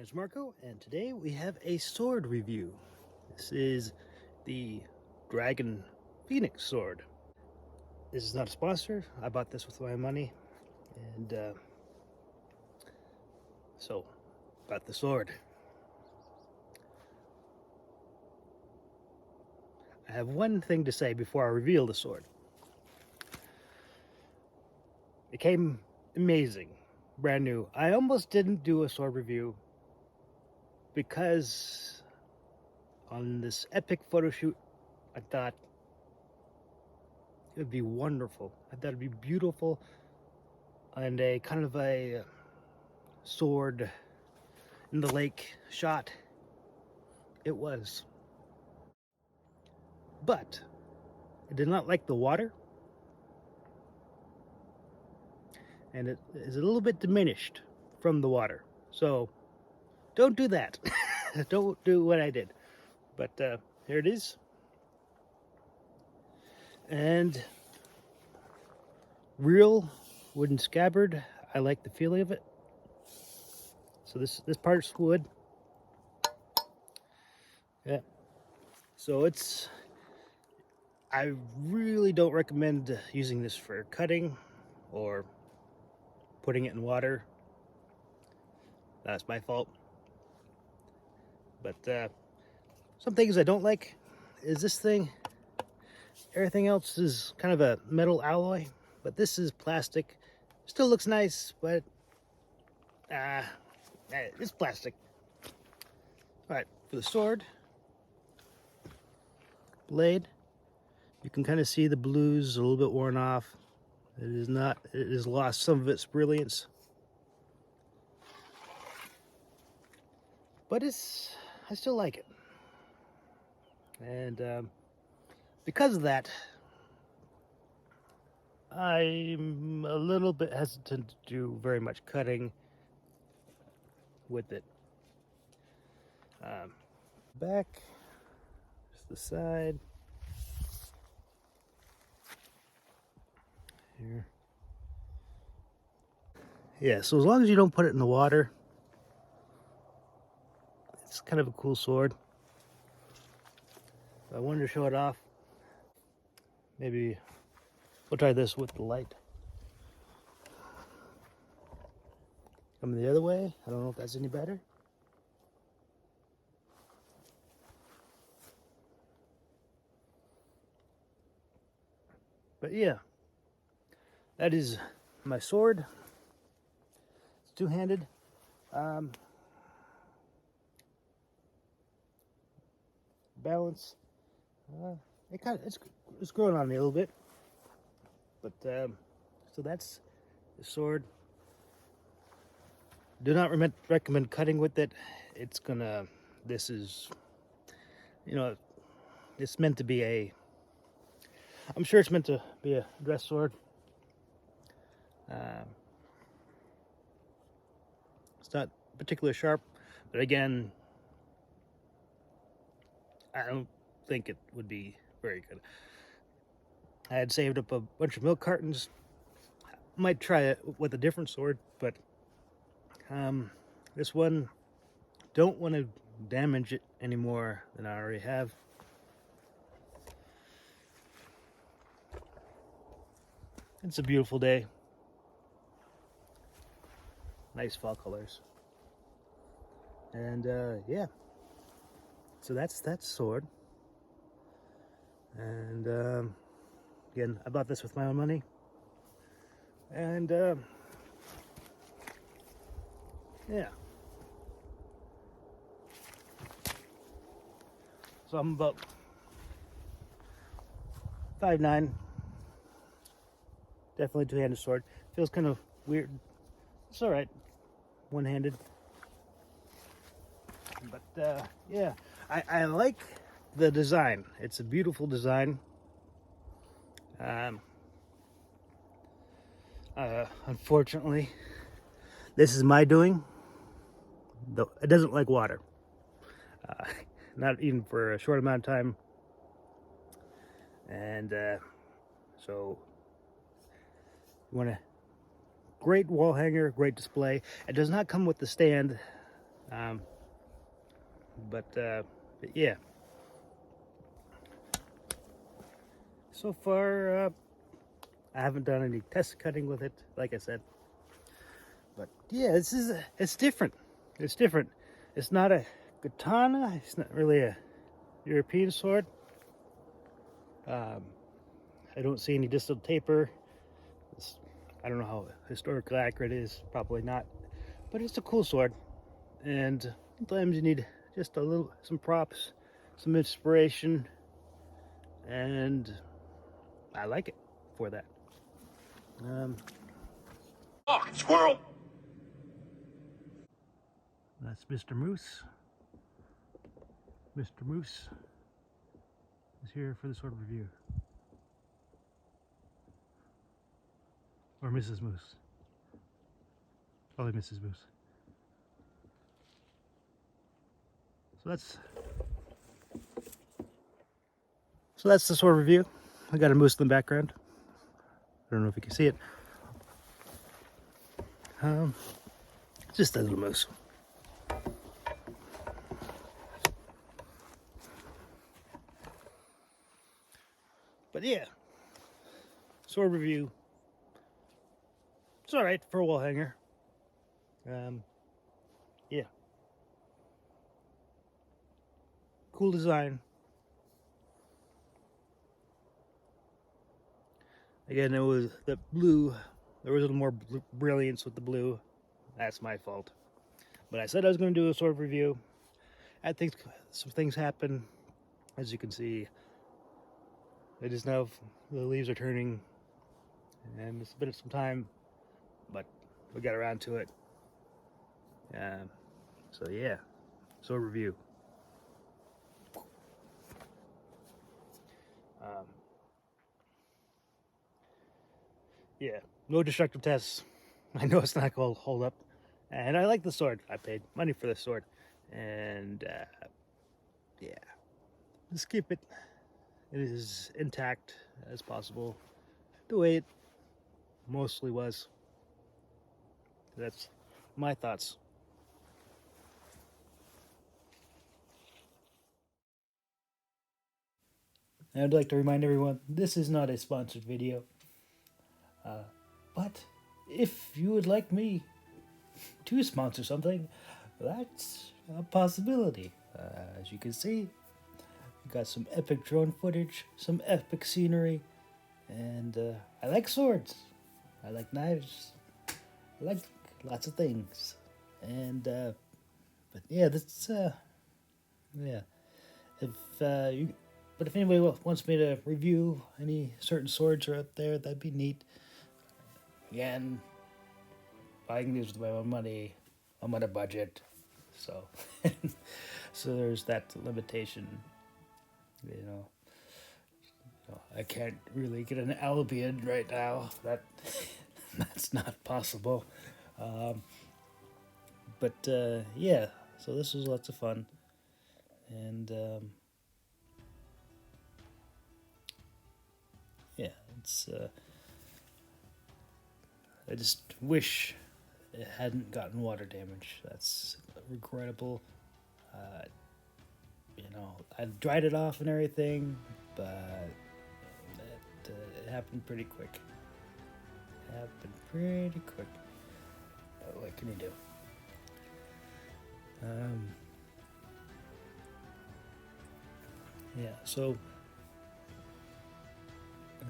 name's Marco, and today we have a sword review. This is the Dragon Pheonix sword. This is not a sponsor. I bought this with my money, and so got the sword. I have one thing to say before I reveal the sword. It came amazing, brand new. I almost didn't do a sword review because on this epic photo shoot, I thought it would be wonderful. I thought it'd be beautiful and a kind of a sword in the lake shot. It was. But I did not like the water, and it is a little bit diminished from the water. So don't do that. Don't do what I did. But here it is. And real wooden scabbard. I like the feeling of it. So this part's wood. Yeah. So I really don't recommend using this for cutting or putting it in water. That's my fault. But some things I don't like is this thing. Everything else is kind of a metal alloy, but this is plastic. Still looks nice, but it's plastic. All right, for the sword blade, you can kind of see the blues a little bit worn off. It has lost some of its brilliance, but I still like it. And because of that, I'm a little bit hesitant to do very much cutting with it. Back, just the side. Here. Yeah, so as long as you don't put it in the water, it's kind of a cool sword. I wanted to show it off. Maybe we'll try this with the light. Coming the other way. I don't know if that's any better. But yeah, that is my sword. It's two-handed. Balance. It's growing on me a little bit. But so that's the sword. Do not recommend cutting with it. This is, it's meant to be I'm sure it's meant to be a dress sword. It's not particularly sharp, but again, I don't think it would be very good. I had saved up a bunch of milk cartons. Might try it with a different sword, but this one, don't want to damage it any more than I already have. It's a beautiful day. Nice fall colors. And yeah, so that's that sword. And again, I bought this with my own money. And yeah. So I'm about 5'9". Definitely two-handed sword. Feels kind of weird. It's all right, one-handed. But yeah, I like the design. It's a beautiful design. Unfortunately, this is my doing. Though it doesn't like water. Not even for a short amount of time. And so you want a great wall hanger, great display. It does not come with the stand Um, but yeah, so far I haven't done any test cutting with it, like I said. But yeah, it's different. It's different. It's not a katana. It's not really a European sword. Um, I don't see any distal taper. I don't know how historically accurate it is. Probably not. But it's a cool sword. And sometimes you need just some props, some inspiration, and I like it for that. Oh, squirrel! That's Mr. Moose. Mr. Moose is here for the sword review. Or Mrs. Moose. Probably Mrs. Moose. So that's the sword review. I got a moose in the background. I don't know if you can see it. Just a little moose. But yeah, sword review. It's all right for a wall hanger. Yeah, cool design. Again, it was the blue. There was a little more brilliance with the blue. That's my fault. But I said I was going to do a sword review. I think some things happen. As you can see, it is now the leaves are turning, and it's been some time, but we got around to it. So yeah, sword review. Yeah, no destructive tests. I know it's not going to hold up, and I like the sword. I paid money for the sword, and yeah, just keep it as intact as possible, the way it mostly was. That's my thoughts. I'd like to remind everyone this is not a sponsored video, but if you would like me to sponsor something, that's a possibility. As you can see, we got some epic drone footage, some epic scenery, and I like swords. I like knives. I like lots of things. And but yeah, that's yeah. If you, but if anybody wants me to review any certain swords are out there, that'd be neat. Again, buying these with my own money, I'm on a budget, so so there's that limitation. You know, I can't really get an Albion right now. That's not possible. But yeah, so this was lots of fun, and yeah, it's. I just wish it hadn't gotten water damage. That's regrettable. Uh, I dried it off and everything, but it happened pretty quick. What can you do? Yeah, so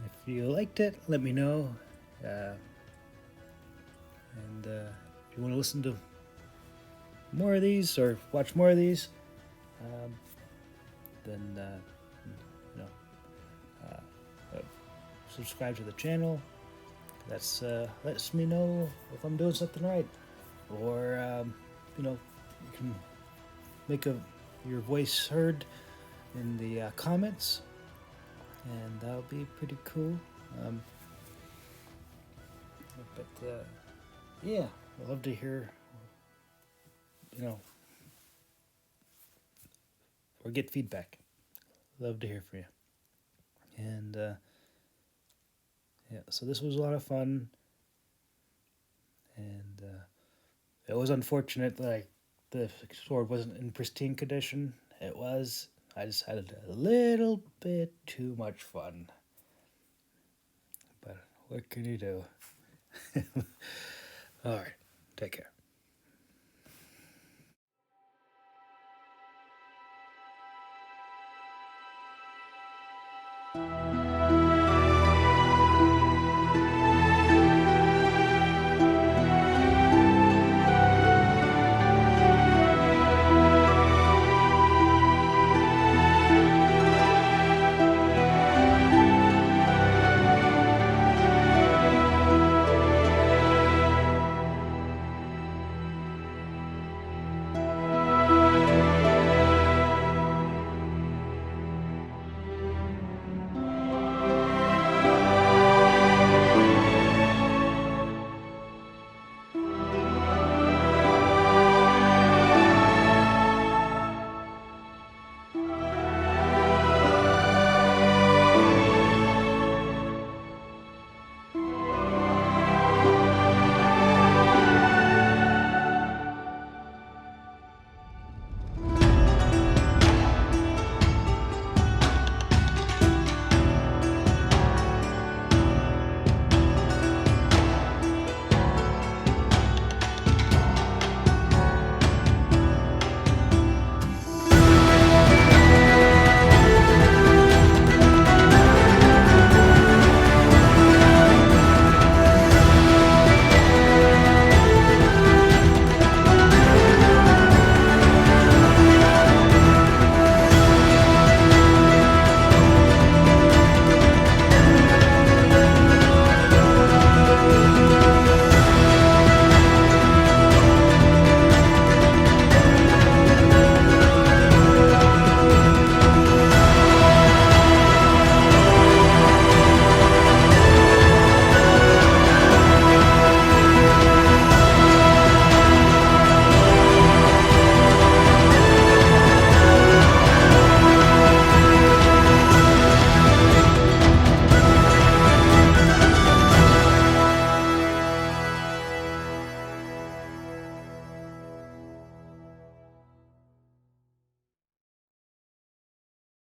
if you liked it, let me know. And if you want to listen to more of these or watch more of these, then subscribe to the channel. That's lets me know if I'm doing something right, or you can make your voice heard in the comments, and that'll be pretty cool. But yeah, I'd love to hear, or get feedback. Love to hear from you. And yeah, so this was a lot of fun, and it was unfortunate that the sword wasn't in pristine condition. It was. I just had a little bit too much fun. But what can you do? All right. Take care.